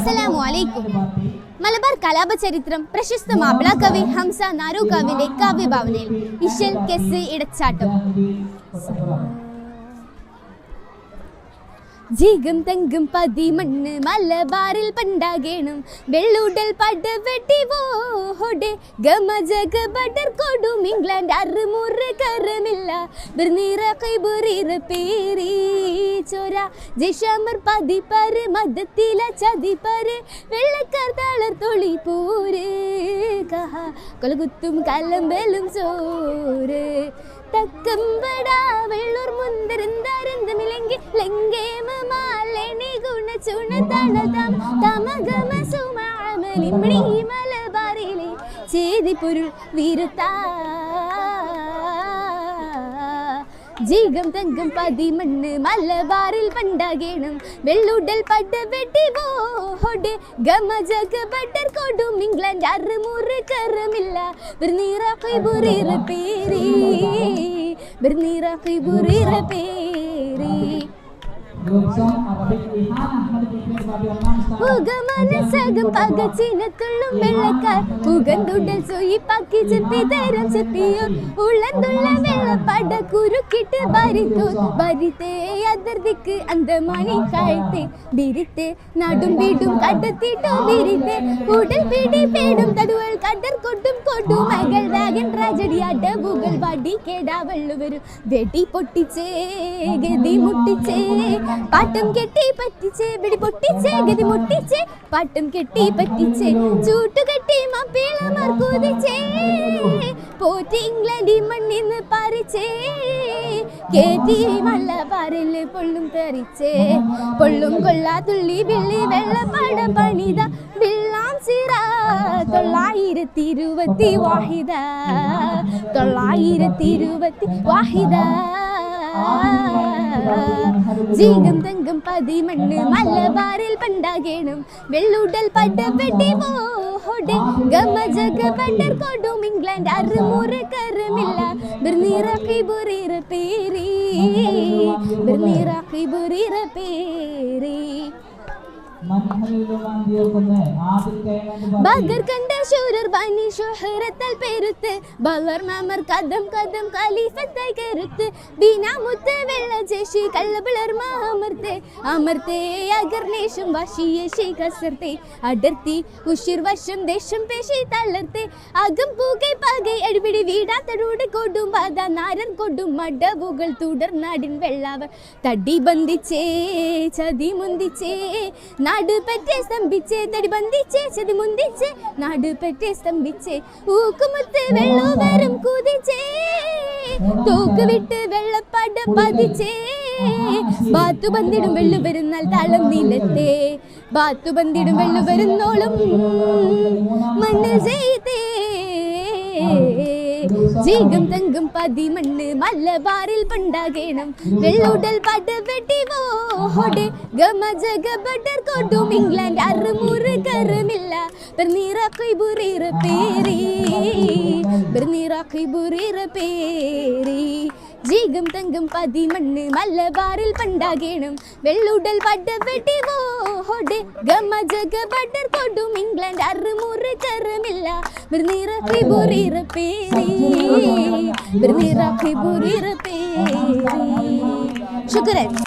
അസ്സലാമു അലൈക്കും. മലബാർ കലാപചരിത്രം പ്രശസ്ത മാപ്പിള കവി ഹംസ നാരൂക്കാവിന്റെ കാവ്യഭാവനയിൽ ഇശൽ കെസ് ഇടച്ചാട്ടം. ജീകം തങ്കം പതിമണ്ണ് മലബാറിൽ പണ്ടാകേണം വെള്ളൂടൽ പടവെട്ടി വോടെ ഗമജഗ ബഡർ കൊടും ഇംഗ്ലണ്ട് അറുമുറ് കരമില്ല ബിർനിറ പേരി ചോര ജയ്ഷമർ പതിപ്പര് മദത്തില ചതിപ്പര് വെള്ളക്കാർ താളർ തൊളി പോര് കഹ കൊലകുത്തും കലമ്പലും ചോര് തക്കമ്പടാ വെള്ളൂർ മുന്തരന്തരന്തമിലെങ്കിൽ ലങ്കേമ മാലണി ഗുണ ചുണ തണതം തമഗമ സുമാമലിമ്ണി മലബാറിലെ ചേതി പൊരുൾ വീരുത്താ ജീകം തങ്കം പതിമണ്ണ് മലബാറിൽ പണ്ടാകേണം വെള്ളൂടൽ പടവെട്ടി വോടെ ഗമജഗ ബഡർ കൊടും ഇംഗ്ലണ്ട് അറുമുറ് കരമില്ല ബിർനിറ പേരി ബിർനിറ പേരി മനസ്സകം പകച്ചിനത്തുള്ളും വെള്ളക്കാർ ഉകന്തുടൽ സൊയിപ്പാക്കി ചെപ്പി തരം ചെപ്പിയോ ഉള്ളന്തുള്ള വെള്ളപ്പട കുരുക്കിട്ട് ഭരിത്തേ അതിർത്തിക്ക് അന്തമാണി കാഴ്ത്തേ ബിരിത്തെ നാടും വീടും കടത്തിട്ടോ ബിരിത്തെ ഉടൽ പിടി പേടും തടുവൽ കടർ കൊട്ടും മകൾ വാഗൻ ട്രാജഡി അടവുകൾ വടി കേടാ വെള്ളുവരും വെടി പൊട്ടിച്ചേ ഗതി മുട്ടിച്ചേ പാട്ടം കെട്ടി പറ്റിച്ചേ വെടി പൊട്ടിച്ചേ ഗതി മുട്ടിച്ചേ പാട്ടം കെട്ടി പറ്റിച്ചേ ചൂട്ടുകെട്ടി മപ്പിളമാർ കുതിച്ചേ പോറ്റി ഇംഗ്ലണ്ടി മണ്ണിന്ന് പറിച്ചേ കേറ്റി മലബാറില് പൊള്ളും തെറിച്ചേ പൊള്ളും കൊള്ളാതുള്ളി വിള്ളി വെള്ളപ്പാട പണിത വിള്ളാം സിറ 920 വാഹിദ 920 വാഹിദ ജീകം തങ്കം പതിമണ്ണ് മലബാറിൽ പണ്ടാകേണം വെള്ളൂടൽ പടവെട്ടി വോടെ ഗമജഗ ബഡർ കൊടും ഇംഗ്ലണ്ട് അറുമുറ് കരമില്ല ബിർനിറ പേരി ബിർനിറ പേരി ബഗർ കണ്ട ശൂരർ ബനി ശുഹ്റത്തൽ പെരുത്ത് ബലർ മാമർ കദം കദം ഖലീഫത്തായി കരുത്ത് ബീനാമുത്ത് വെള്ള ജേഷി കള്ളബിളർ മാമർത്തെ അമർത്തെ അഗർനേഷം വശിയേഷി കസർത്തെ അടർത്തി ഉഷിർ വശം ദേശം പേശി തളർത്തെ അകം പൂകൈ പകൈ അടിപിടി വീടാത്തടൂട് കൊടും ബാധ നാരൻ കൊടും മടവുകൾ തുടർനാടിൻ വെള്ളാവർ തടി ബന്ധിച്ചേ ചതി മുന്തിച്ചേ നാട് പറ്റേ സ്തംഭിച്ചേ തടി ബന്ധിച്ചേ ചതി മുന്തിച്ചേ നാട് പറ്റേ സ്തംഭിച്ചേ ഊക്കുമുത്ത് വെള്ളോവരം കുതിച്ചേ തോക്ക് വിട്ട് വെള്ളപ്പട പതിച്ചേ ബാത്തു ബന്ധിടും വെള്ളു വരുന്നാൽ താളം നിലത്തെ ബാത്തു ബന്ധിടും വെള്ളു വരുന്നോളും മണ്ണിൽ ചെയ്തേ ജീകം തങ്കം പതിമണ്ണ് മലബാറിൽ പണ്ടാകേണം വെള്ളൂടൽ പടവെട്ടി വോടെ ഗമജഗ ബഡർ കൊടും ഇംഗ്ലണ്ട് അറുമുറ് കരമില്ല ബിർനിറ പേരി ബിർനിറ പേരി ജീകം തങ്കം പതിമണ്ണ് മലബാറിൽ പണ്ടാകേണം വെള്ളൂടൽ പടവെട്ടി വോടെ ഗമജഗ ബഡർ കൊടും ഇംഗ്ലണ്ട് അറുമുറ് കരമില്ല ബിർനിറ പേരി ബിർനിറ പേരി ശുക്രൻ.